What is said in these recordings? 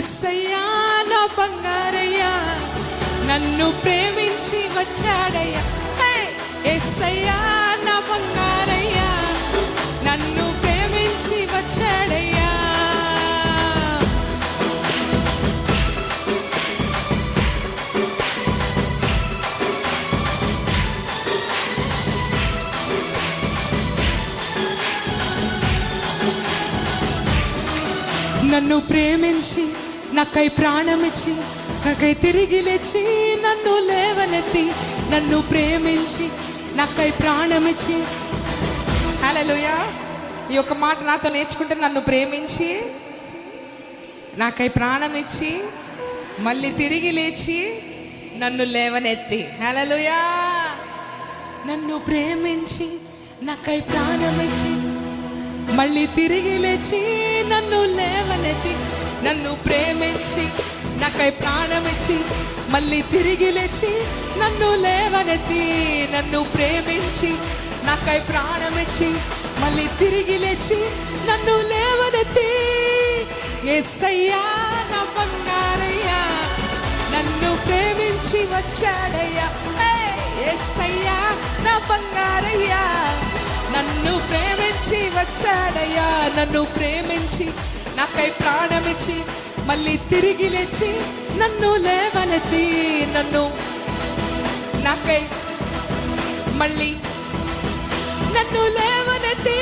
యేసయ్యా నా బంగారయ్యా, నన్ను ప్రేమించి వచ్చాడయ్యా. యేసయ్యా నా బంగారయ్యా, నన్ను ప్రేమించి వచ్చాడయ్యా. నన్ను ప్రేమించి నాకై ప్రాణమిచ్చి నాకై తిరిగి లేచి నన్ను లేవనెత్తి, నన్ను ప్రేమించి నాకై ప్రాణమిచ్చి. హల్లెలూయా. ఈ యొక్క మాట నాతో నేర్చుకుంటే, నన్ను ప్రేమించి నాకై ప్రాణమిచ్చి మళ్ళీ తిరిగి లేచి నన్ను లేవనెత్తి. హల్లెలూయా. నన్ను ప్రేమించి నాకై ప్రాణమిచ్చి మళ్ళీ తిరిగి లేచి నన్ను లేవనెత్తి, నన్ను ప్రేమించి నాకై ప్రాణమిచ్చి మళ్ళీ తిరిగి లేచి నన్ను లేవనెత్తి, నన్ను ప్రేమించి నాకై ప్రాణమిచ్చి మళ్ళీ తిరిగి లేచి నన్ను లేవనెత్తి. యేసయ్యా నా బంగారయ్యా, నన్ను ప్రేమించి వచ్చాడయ్యా. యేసయ్యా నా బంగారయ్యా, నన్ను ప్రేమించి వచ్చాడయ్యా. నన్ను ప్రేమించి నాకై ప్రాణమిచ్చి మళ్ళీ తిరిగి లేచి నన్ను లేవనెత్తి, నన్ను నాకై మళ్ళీ నన్ను లేవనెత్తి.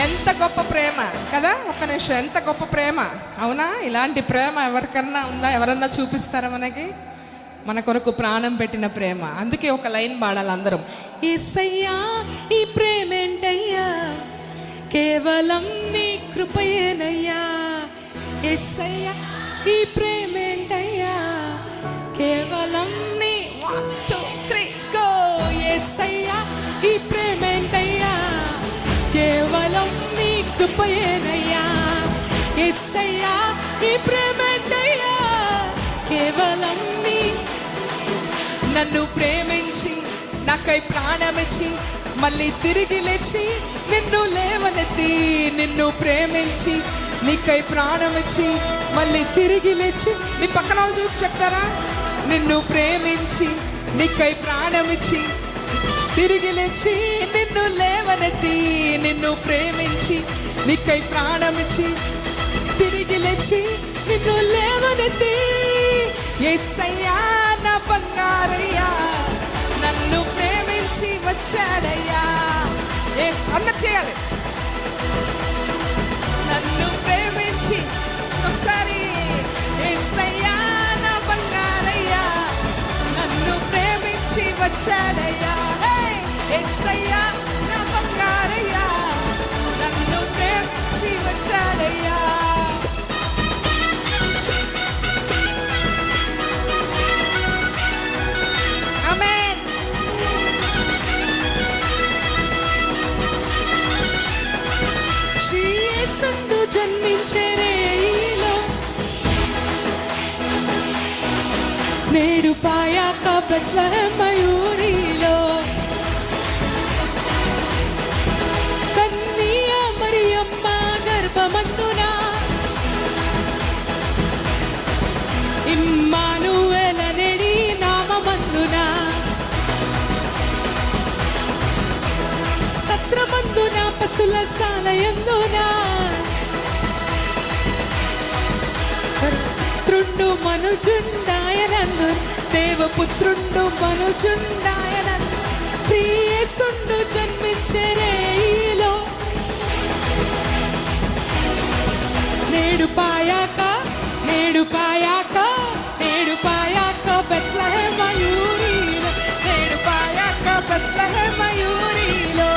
ఎంత గొప్ప ప్రేమ కదా. ఒక్క నిమిషం, ఎంత గొప్ప ప్రేమ, అవునా? ఇలాంటి ప్రేమ ఎవరికన్నా ఉందా? ఎవరన్నా చూపిస్తారా మనకి? మన కొరకు ప్రాణం పెట్టిన ప్రేమ. అందుకే ఒక లైన్ పాడాలి అందరం. యేసయ్యా ఈ ప్రేమేంటయ్యా, కేవలం నీ కృపయేనయ్యా. యేసయ్యా ఈ ప్రేమేంటయ్యా, కేవలం నీ 1 2 3 గో. యేసయ్యా ఈ ప్రేమేంటయ్యా, కేవలం నీ కృపయేనయ్యా. యేసయ్యా ఈ ప్రేమేంటయ్యా, కేవలం నీ. నన్ను ప్రేమించి నాకై ప్రాణమిచ్చి మళ్ళీ తిరిగి లేచి నిన్ను లేవనెత్తి, నిన్ను ప్రేమించి నీకై ప్రాణమిచ్చి మళ్ళీ తిరిగి లేచి. నీ పక్కన వాళ్ళు చూసి చెప్తారా? నిన్ను ప్రేమించి నీకై ప్రాణమిచ్చి తిరిగి లేచి నిన్ను లేవనెత్తి, నిన్ను ప్రేమించి నీకై ప్రాణమిచ్చి తిరిగి లేచి నిన్ను లేవనెత్తి. యేసయ్యా నా బంగారయ్యా, నన్ను ప్రేమించి వచ్చాడయ్యా. అందరు చేయాలి. నన్ను ప్రేమించి ఒకసారి. యేసయ్యా నా బంగారయ్యా, నన్ను ప్రేమించి వచ్చాడయ్యా. యేసయ్యా నా బంగారయ్యా, నన్ను ప్రేమించి వచ్చాడయ్యా. ఆమేన్. శ్రీ యేసును జన్మించే రేయిలో, నేడు పాయాక బెత్లెహేం మయూరిలో, కన్య మరియమ్మ గర్భమందున ఇమ్మానుయేలనేడి నామమందున, సత్రమందున పశుల సాలయందున, పుత్రుండు మనుజుండాయనందు, దేవపుత్రుండు మనుజుండాయనందు, శ్రీ యేసుండు జన్మించే రేయిలో, నేడు పాయాక నేడు పాయాక నేడు పాయాక బెత్లెహేం మయూరిలో, నేడు పాయాక బెత్లెహేం మయూరిలో.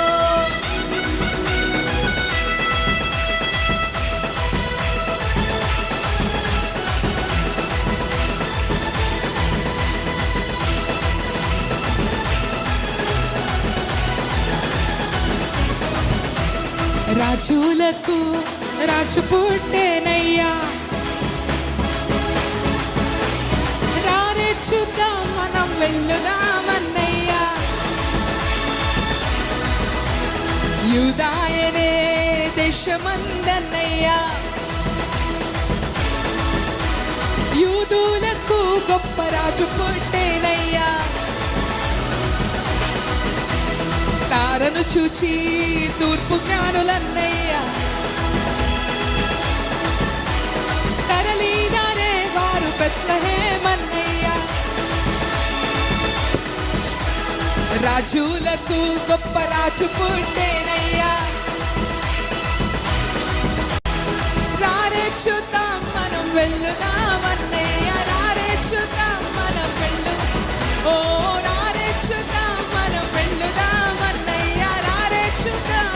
రాజులకు రాజు పుట్టేనయ్యా, యూదాయనే దేశమందన్నయ్యా, యూదులకు గొప్ప రాజు పుట్టేనయ్యా. తారను చూచి తూర్పు జ్ఞానులన్నయ్యా, తరలినారే వారు బెత్లెహేమన్నయ్యా. రాజులకు గొప్ప రాజు పుట్టేనయ్యా, రారే చూద్దాం మనం వెళ్ళుదామన్నయ్యా, రారే చూద్దాం మనం వెళ్ళు, ఓ రారే చూద్దాం మనం వెళ్ళుదామన్నయ్యా, రారే చూద్దాం.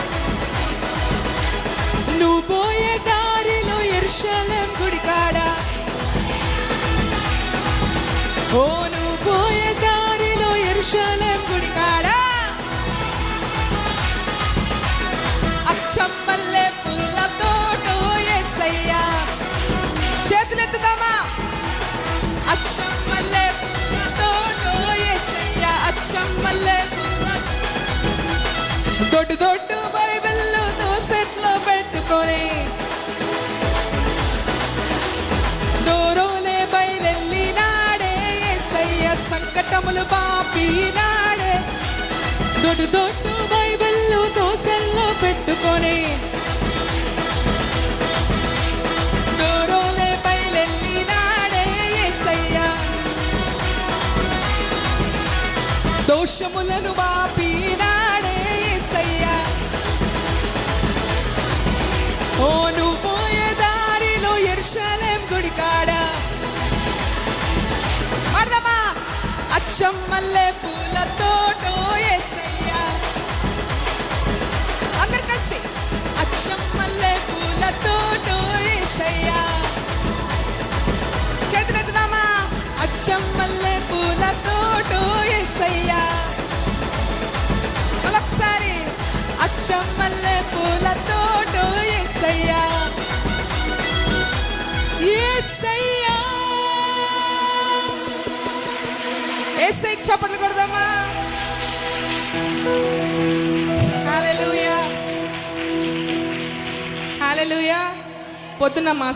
నువ్వు పోయే దారిలో యెరూషలేం గుడి కాడ, ఓ నువ్వు పోయే దారిలో యెరూషలేం గుడి కాడ అచ్చమ్మల్లే పూలతోటో యేసయ్యా. చేతులెత్తుదామా? అచ్చమ్మల్లే పూలతోటో యేసయ్యా, అచ్చమ్మల్లే పూల. దొడ్డు దొడ్డు బైబిళ్ళు దోసెట్లో పెట్టుకొని దూరంలే బయలెళ్ళినాడే యేసయ్య, సంకటములు బాపినాడే. దొడ్డు దొడ్డు బైబిళ్ళు దోసెల్లో పెట్టుకొని దూరంలే బయలెళ్ళినాడే యేసయ్య, దోషములను బాపినాడే యేసయ్య. ఓ నువ్వు పోయే దారిలో యెరూషలేం గుడి కాడ పాడదామా? అచ్చమ్మల్లే పూలతోటో యేసయ్యా. అందరు కలిసి అచ్చమ్మల్లే పూలతోటో యేసయ్యా. చేతులెత్తుదామా? అచ్చమ్మల్లే పూలతోటో యేసయ్యా. మరొకసారి అచ్చమ్మల్లే పూలతోటో యేసయ్యా, యేసయ్యా. యేసయ్యకి చప్పట్లు కొడదామా? హల్లెలూయా, హల్లెలూయా. పొద్దున్న మా